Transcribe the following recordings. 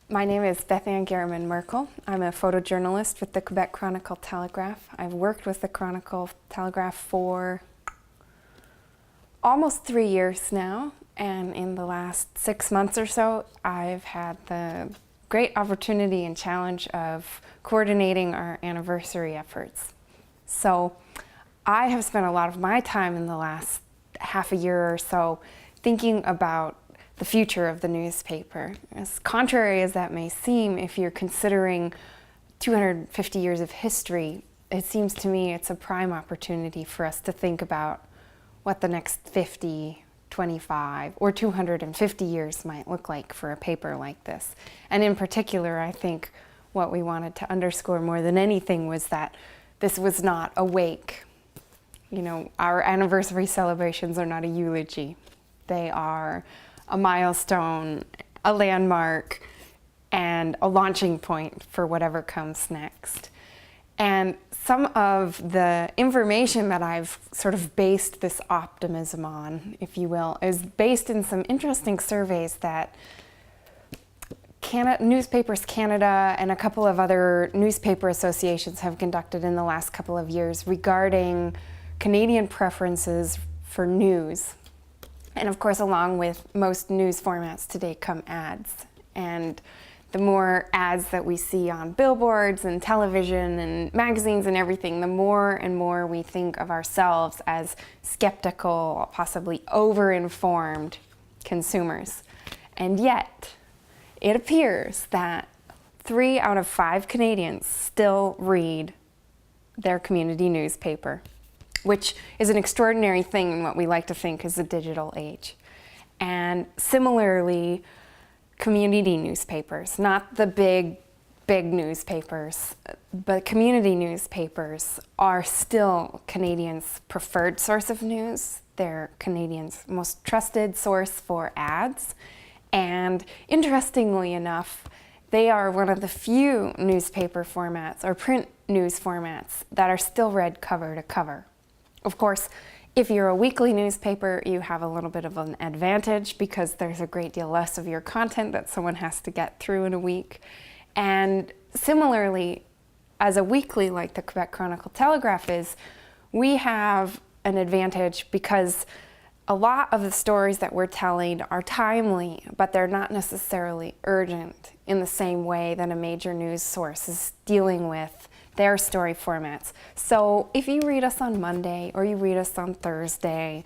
My name is Bethann G. Merkle. I'm a photojournalist with the Quebec Chronicle-Telegraph. I've worked with the Chronicle-Telegraph for almost 3 years now, and in the last 6 months or so, I've had the great opportunity and challenge of coordinating our anniversary efforts. So I have spent a lot of my time in the last half a year or so thinking about the future of the newspaper. As contrary as that may seem, if you're considering 250 years of history, it seems to me it's a prime opportunity for us to think about what the next 50, 25, or 250 years might look like for a paper like this. And in particular, I think what we wanted to underscore more than anything was that this was not a wake. You know, our anniversary celebrations are not a eulogy. They are a milestone, a landmark, and a launching point for whatever comes next. And some of the information that I've sort of based this optimism on, if you will, is based in some interesting surveys that Newspapers Canada and a couple of other newspaper associations have conducted in the last couple of years regarding Canadian preferences for news. And of course, along with most news formats today come ads. And the more ads that we see on billboards and television and magazines and everything, the more and more we think of ourselves as skeptical, possibly over-informed consumers. And yet, it appears that 3 out of 5 Canadians still read their community newspaper, which is an extraordinary thing in what we like to think is a digital age. And similarly, community newspapers, not the big newspapers, but community newspapers are still Canadians' preferred source of news. They're Canadians' most trusted source for ads. And interestingly enough, they are one of the few newspaper formats or print news formats that are still read cover to cover. Of course, if you're a weekly newspaper, you have a little bit of an advantage because there's a great deal less of your content that someone has to get through in a week. And similarly, as a weekly like the Quebec Chronicle-Telegraph is, we have an advantage because a lot of the stories that we're telling are timely, but they're not necessarily urgent in the same way that a major news source is dealing with their story formats. So if you read us on Monday or you read us on Thursday,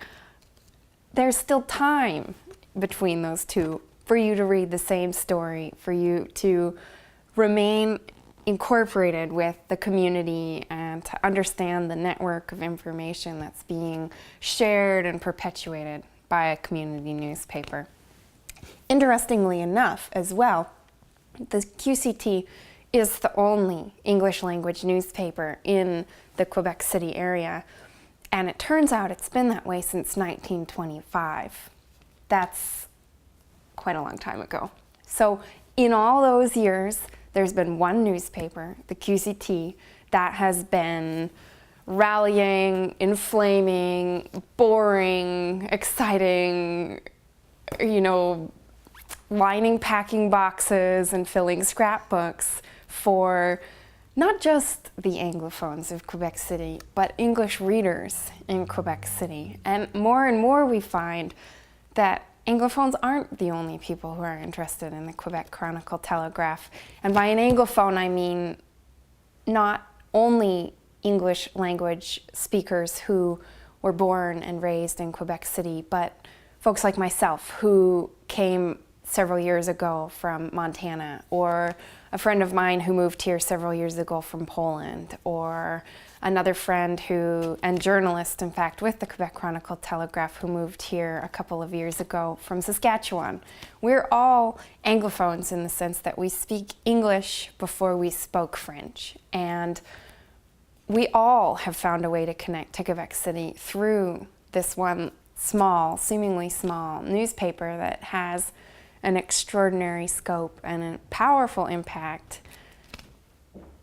there's still time between those two for you to read the same story, for you to remain incorporated with the community and to understand the network of information that's being shared and perpetuated by a community newspaper. Interestingly enough as well, the QCT is the only English language newspaper in the Quebec City area, and it turns out it's been that way since 1925. That's quite a long time ago. So in all those years, there's been one newspaper, the QCT, that has been rallying, inflaming, boring, exciting, lining packing boxes and filling scrapbooks for not just the Anglophones of Quebec City, but English readers in Quebec City. And more we find that Anglophones aren't the only people who are interested in the Quebec Chronicle-Telegraph. And by an Anglophone, I mean not only English language speakers who were born and raised in Quebec City, but folks like myself who came several years ago from Montana, or a friend of mine who moved here several years ago from Poland, or another friend and journalist, in fact, with the Quebec Chronicle-Telegraph who moved here a couple of years ago from Saskatchewan. We're all Anglophones in the sense that we speak English before we spoke French. And we all have found a way to connect to Quebec City through this one seemingly small newspaper that has an extraordinary scope and a powerful impact,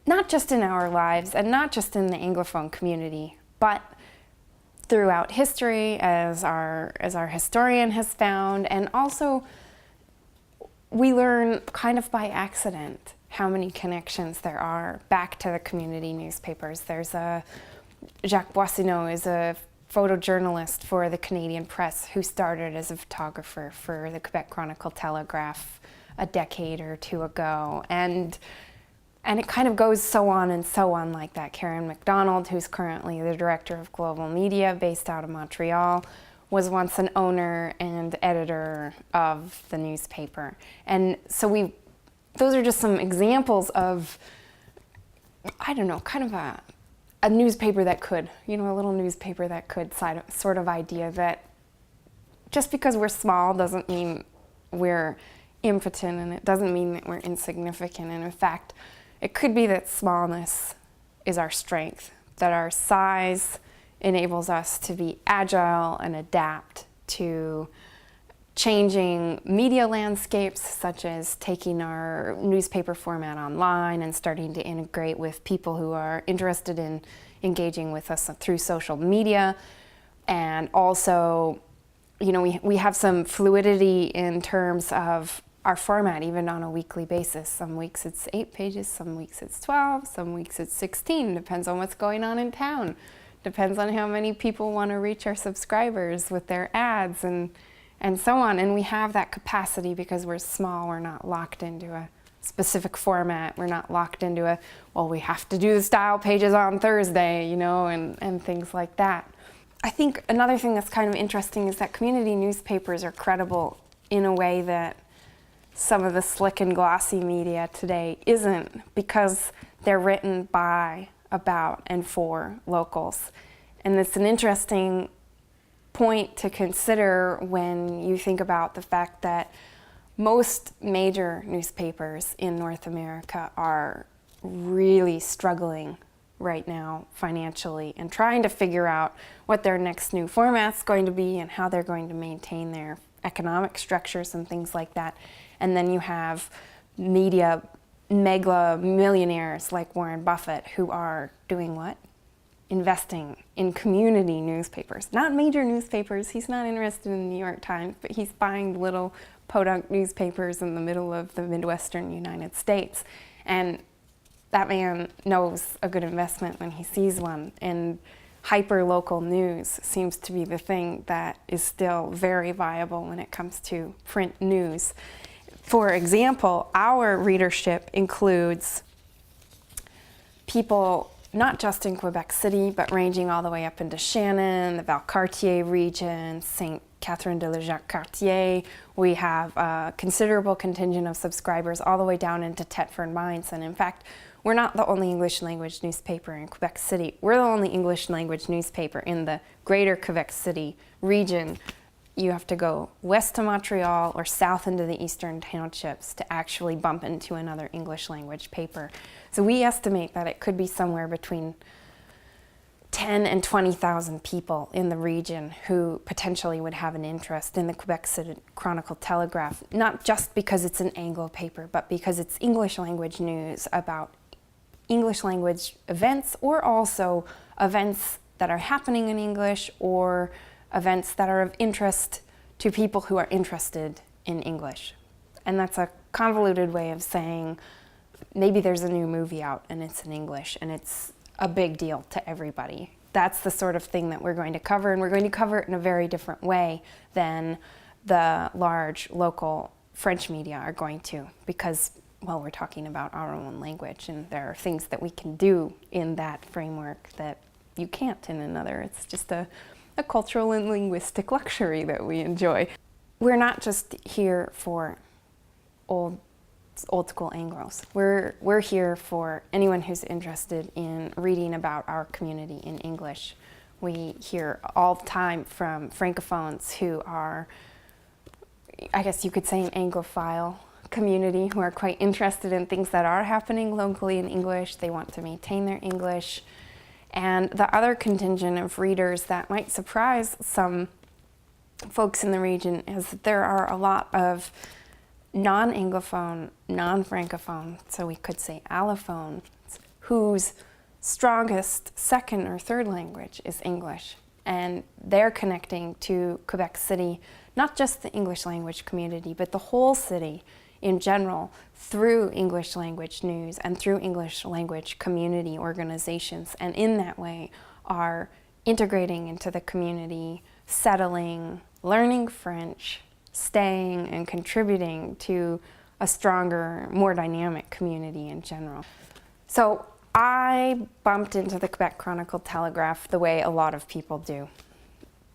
not just in our lives and not just in the Anglophone community, but throughout history, as our historian has found, and also we learn kind of by accident how many connections there are back to the community newspapers. There's Jacques Boissineau is a photojournalist for the Canadian Press who started as a photographer for the Quebec Chronicle-Telegraph a decade or two ago. And it kind of goes so on and so on like that. Karen MacDonald, who's currently the director of global media based out of Montreal, was once an owner and editor of the newspaper. And so those are just some examples of, I don't know, kind of a newspaper that could, a little newspaper that could sort of idea that just because we're small doesn't mean we're impotent, and it doesn't mean that we're insignificant. And in fact, it could be that smallness is our strength, that our size enables us to be agile and adapt to changing media landscapes, such as taking our newspaper format online and starting to integrate with people who are interested in engaging with us through social media. And also, we have some fluidity in terms of our format, even on a weekly basis. Some weeks it's 8 pages, some weeks it's 12, some weeks it's 16, depends on what's going on in town. Depends on how many people want to reach our subscribers with their ads and so on. And we have that capacity because we're small. We're not locked into a specific format. We're not locked into we have to do the style pages on Thursday, and things like that. I think another thing that's kind of interesting is that community newspapers are credible in a way that some of the slick and glossy media today isn't, because they're written by, about, and for locals. And it's an interesting point to consider when you think about the fact that most major newspapers in North America are really struggling right now financially and trying to figure out what their next new format's going to be and how they're going to maintain their economic structures and things like that. And then you have media mega millionaires like Warren Buffett who are doing what? Investing in community newspapers, not major newspapers. He's not interested in the New York Times, but he's buying little podunk newspapers in the middle of the Midwestern United States. And that man knows a good investment when he sees one. And hyper-local news seems to be the thing that is still very viable when it comes to print news. For example, our readership includes people not just in Quebec City, but ranging all the way up into Shannon, the Valcartier region, St. Catherine de la Jacques-Cartier. We have a considerable contingent of subscribers all the way down into Thetford Mines. And in fact, we're not the only English language newspaper in Quebec City. We're the only English language newspaper in the greater Quebec City region. You have to go west to Montreal or south into the eastern townships to actually bump into another English language paper. So we estimate that it could be somewhere between 10 and 20,000 people in the region who potentially would have an interest in the Quebec City Chronicle-Telegraph, not just because it's an Anglo paper, but because it's English language news about English language events, or also events that are happening in English, or events that are of interest to people who are interested in English. And that's a convoluted way of saying maybe there's a new movie out and it's in English and it's a big deal to everybody. That's the sort of thing that we're going to cover, and we're going to cover it in a very different way than the large local French media are going to, because, well, we're talking about our own language and there are things that we can do in that framework that you can't in another. It's just a cultural and linguistic luxury that we enjoy. We're not just here for old school Anglos. We're here for anyone who's interested in reading about our community in English. We hear all the time from Francophones who are, I guess you could say, an Anglophile community, who are quite interested in things that are happening locally in English. They want to maintain their English. And the other contingent of readers that might surprise some folks in the region is that there are a lot of non-Anglophone, non-Francophone, so we could say allophones, whose strongest second or third language is English. And they're connecting to Quebec City, not just the English language community, but the whole city in general through English language news and through English language community organizations, and in that way are integrating into the community, settling, learning French, staying, and contributing to a stronger, more dynamic community in general. So I bumped into the Quebec Chronicle-Telegraph the way a lot of people do,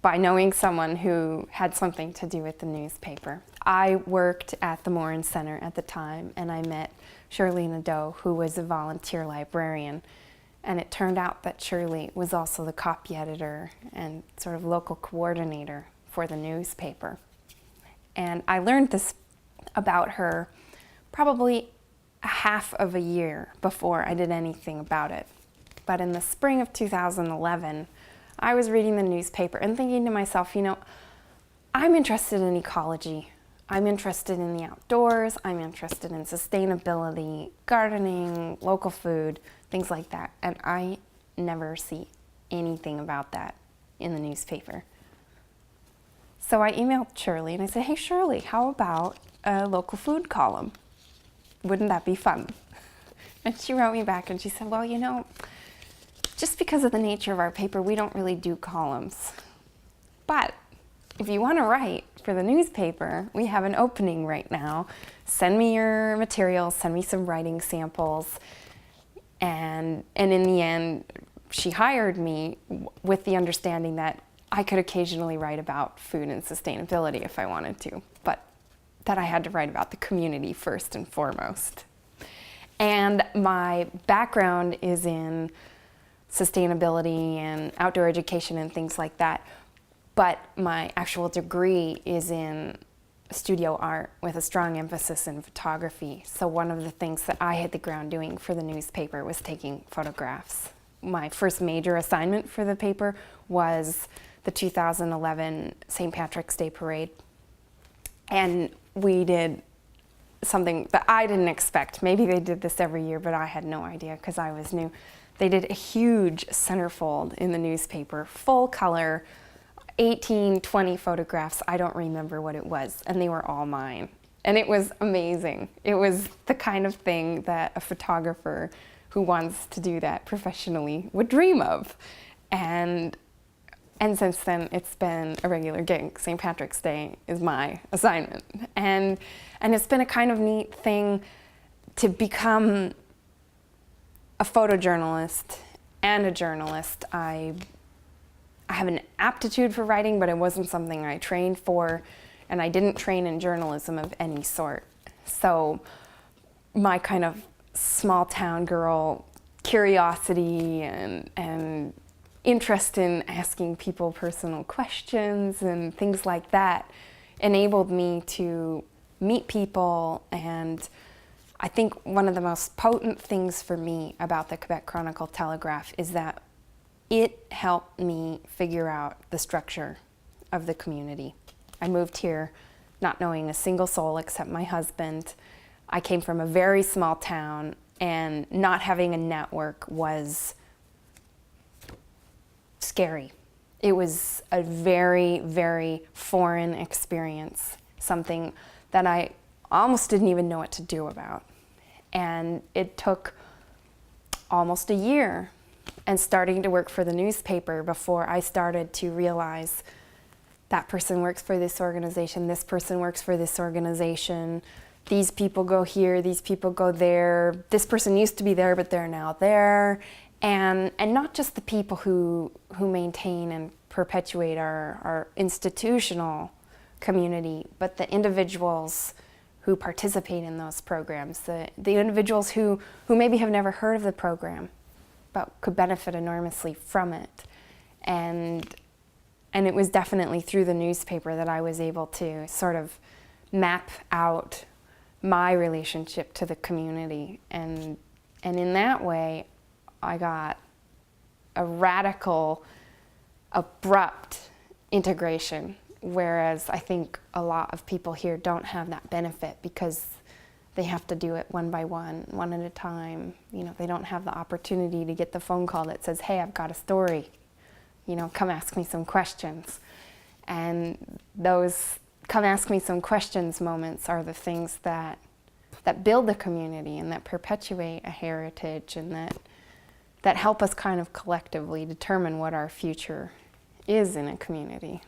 by knowing someone who had something to do with the newspaper. I worked at the Morin Center at the time, and I met Shirley Nadeau, who was a volunteer librarian. And it turned out that Shirley was also the copy editor and sort of local coordinator for the newspaper. And I learned this about her probably a half of a year before I did anything about it. But in the spring of 2011, I was reading the newspaper and thinking to myself, you know, I'm interested in ecology. I'm interested in the outdoors. I'm interested in sustainability, gardening, local food, things like that. And I never see anything about that in the newspaper. So I emailed Shirley and I said, hey Shirley, how about a local food column? Wouldn't that be fun? And she wrote me back and she said, well, you know, just because of the nature of our paper, we don't really do columns. But if you want to write for the newspaper, we have an opening right now. Send me your materials, send me some writing samples. And in the end, she hired me with the understanding that I could occasionally write about food and sustainability if I wanted to, but that I had to write about the community first and foremost. And my background is in sustainability and outdoor education and things like that, but my actual degree is in studio art with a strong emphasis in photography. So one of the things that I hit the ground doing for the newspaper was taking photographs. My first major assignment for the paper was the 2011 St. Patrick's Day Parade. And we did something that I didn't expect. Maybe they did this every year, but I had no idea because I was new. They did a huge centerfold in the newspaper, full color, 18, 20 photographs. I don't remember what it was, and they were all mine. And it was amazing. It was the kind of thing that a photographer who wants to do that professionally would dream of. And since then, it's been a regular gig. St. Patrick's Day is my assignment. And it's been a kind of neat thing to become a photojournalist and a journalist. I have an aptitude for writing, but it wasn't something I trained for, and I didn't train in journalism of any sort. So my kind of small town girl curiosity and interest in asking people personal questions and things like that enabled me to meet people. And I think one of the most potent things for me about the Quebec Chronicle-Telegraph is that it helped me figure out the structure of the community. I moved here not knowing a single soul except my husband. I came from a very small town, and not having a network was scary. It was a very, very foreign experience, something that I almost didn't even know what to do about. And it took almost a year and starting to work for the newspaper before I started to realize that person works for this organization, this person works for this organization, these people go here, these people go there, this person used to be there but they're now there. And not just the people who maintain and perpetuate our institutional community, but the individuals who participate in those programs, the individuals who maybe have never heard of the program, but could benefit enormously from it. And it was definitely through the newspaper that I was able to sort of map out my relationship to the community. And in that way, I got a radical, abrupt integration, whereas I think a lot of people here don't have that benefit because they have to do it one by one at a time. You know, they don't have the opportunity to get the phone call that says, hey, I've got a story, you know, come ask me some questions. And those come ask me some questions moments are the things that that build the community and that perpetuate a heritage and that help us kind of collectively determine what our future is in a community.